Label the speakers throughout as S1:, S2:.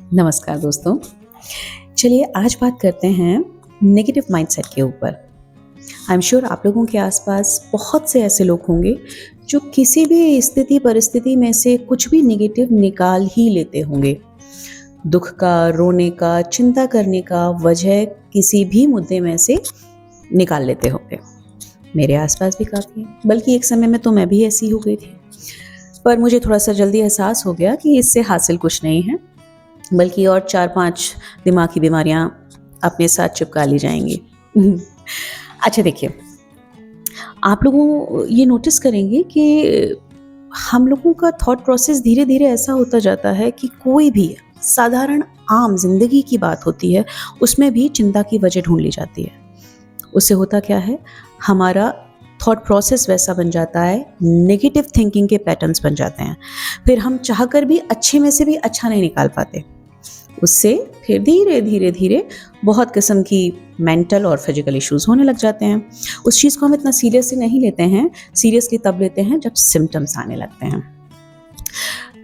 S1: नमस्कार दोस्तों। चलिए आज बात करते हैं नेगेटिव माइंडसेट के ऊपर। आई एम श्योर आप लोगों के आसपास बहुत से ऐसे लोग होंगे जो किसी भी स्थिति परिस्थिति में से कुछ भी नेगेटिव निकाल ही लेते होंगे। दुख का, रोने का, चिंता करने का वजह किसी भी मुद्दे में से निकाल लेते होंगे। मेरे आसपास भी काफ़ी है, बल्कि एक समय में तो मैं भी ऐसी हो गई थी। पर मुझे थोड़ा सा जल्दी एहसास हो गया कि इससे हासिल कुछ नहीं है, बल्कि और 4-5 दिमाग की बीमारियां अपने साथ चिपका ली जाएंगी। अच्छा देखिए, आप लोगों ये नोटिस करेंगे कि हम लोगों का थॉट प्रोसेस धीरे धीरे ऐसा होता जाता है कि कोई भी साधारण आम जिंदगी की बात होती है, उसमें भी चिंता की वजह ढूंढ ली जाती है। उससे होता क्या है, हमारा थॉट प्रोसेस वैसा बन जाता है, नेगेटिव थिंकिंग के पैटर्न्स बन जाते हैं। फिर हम चाहकर भी अच्छे में से भी अच्छा नहीं निकाल पाते। उससे फिर धीरे धीरे धीरे बहुत किस्म की मेंटल और फिजिकल इश्यूज होने लग जाते हैं। उस चीज़ को हम इतना सीरियसली नहीं लेते हैं, सीरियसली तब लेते हैं जब सिम्टम्स आने लगते हैं।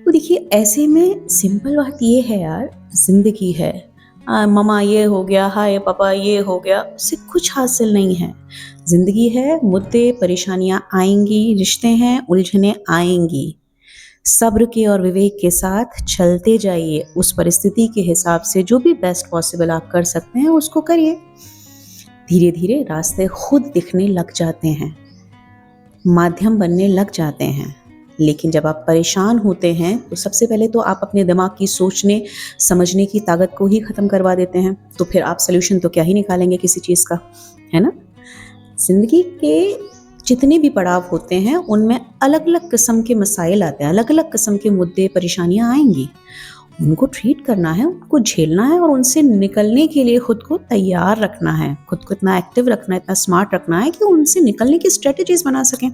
S1: तो देखिए, ऐसे में सिंपल बात ये है यार, जिंदगी है, ममा ये हो गया, हाय पापा ये हो गया, उससे कुछ हासिल नहीं है। जिंदगी है, मुद्दे परेशानियां आएंगी, रिश्ते हैं, उलझने आएंगी। सब्र के और विवेक के साथ चलते जाइए। उस परिस्थिति के हिसाब से जो भी बेस्ट पॉसिबल आप कर सकते हैं उसको करिए। धीरे धीरे रास्ते खुद दिखने लग जाते हैं, माध्यम बनने लग जाते हैं। लेकिन जब आप परेशान होते हैं तो सबसे पहले तो आप अपने दिमाग की सोचने समझने की ताकत को ही ख़त्म करवा देते हैं। तो फिर आप सोल्यूशन तो क्या ही निकालेंगे किसी चीज़ का, है ना। जिंदगी के जितने भी पड़ाव होते हैं उनमें अलग अलग किस्म के मसाइल आते हैं, अलग अलग किस्म के मुद्दे परेशानियां आएंगी। उनको ट्रीट करना है, उनको झेलना है और उनसे निकलने के लिए खुद को तैयार रखना है, खुद को इतना एक्टिव रखना है, इतना स्मार्ट रखना है कि उनसे निकलने की स्ट्रेटजीज बना सकें,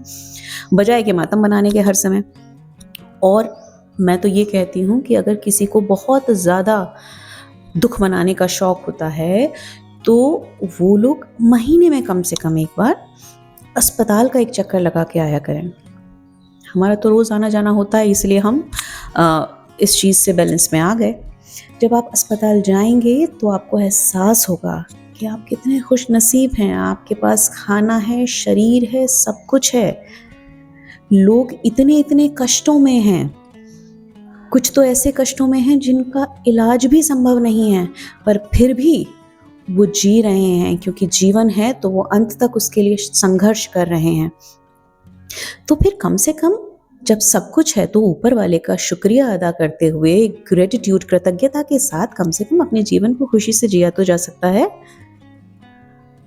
S1: बजाय के मातम बनाने के हर समय। और मैं तो ये कहती हूँ कि अगर किसी को बहुत ज़्यादा दुख मनाने का शौक होता है तो वो लोग महीने में कम से कम एक बार अस्पताल का एक चक्कर लगा के आया करें। हमारा तो रोज़ आना जाना होता है, इसलिए हम इस चीज़ से बैलेंस में आ गए। जब आप अस्पताल जाएंगे तो आपको एहसास होगा कि आप कितने खुश नसीब हैं, आपके पास खाना है, शरीर है, सब कुछ है। लोग इतने इतने कष्टों में हैं, कुछ तो ऐसे कष्टों में हैं जिनका इलाज भी संभव नहीं है, पर फिर भी वो जी रहे हैं, क्योंकि जीवन है तो वो अंत तक उसके लिए संघर्ष कर रहे हैं। तो फिर कम से कम जब सब कुछ है तो ऊपर वाले का शुक्रिया अदा करते हुए, ग्रेटिट्यूड, कृतज्ञता के साथ कम से कम अपने जीवन को खुशी से जिया तो जा सकता है।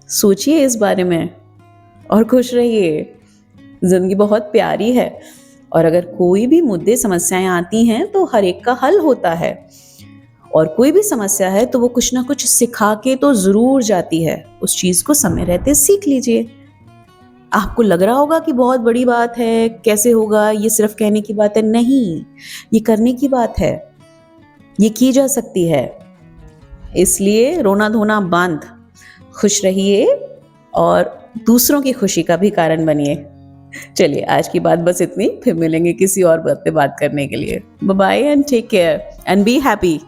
S1: सोचिए इस बारे में और खुश रहिए। जिंदगी बहुत प्यारी है और अगर कोई भी मुद्दे समस्याएं आती हैं तो हर एक का हल होता है, और कोई भी समस्या है तो वो कुछ ना कुछ सिखा के तो जरूर जाती है। उस चीज को समय रहते सीख लीजिए। आपको लग रहा होगा कि बहुत बड़ी बात है, कैसे होगा, ये सिर्फ कहने की बात है, नहीं, ये करने की बात है, ये की जा सकती है। इसलिए रोना धोना बंद, खुश रहिए और दूसरों की खुशी का भी कारण बनिए। चलिए आज की बात बस इतनी, फिर मिलेंगे किसी और बात पे बात करने के लिए। Bye bye and take care and be happy.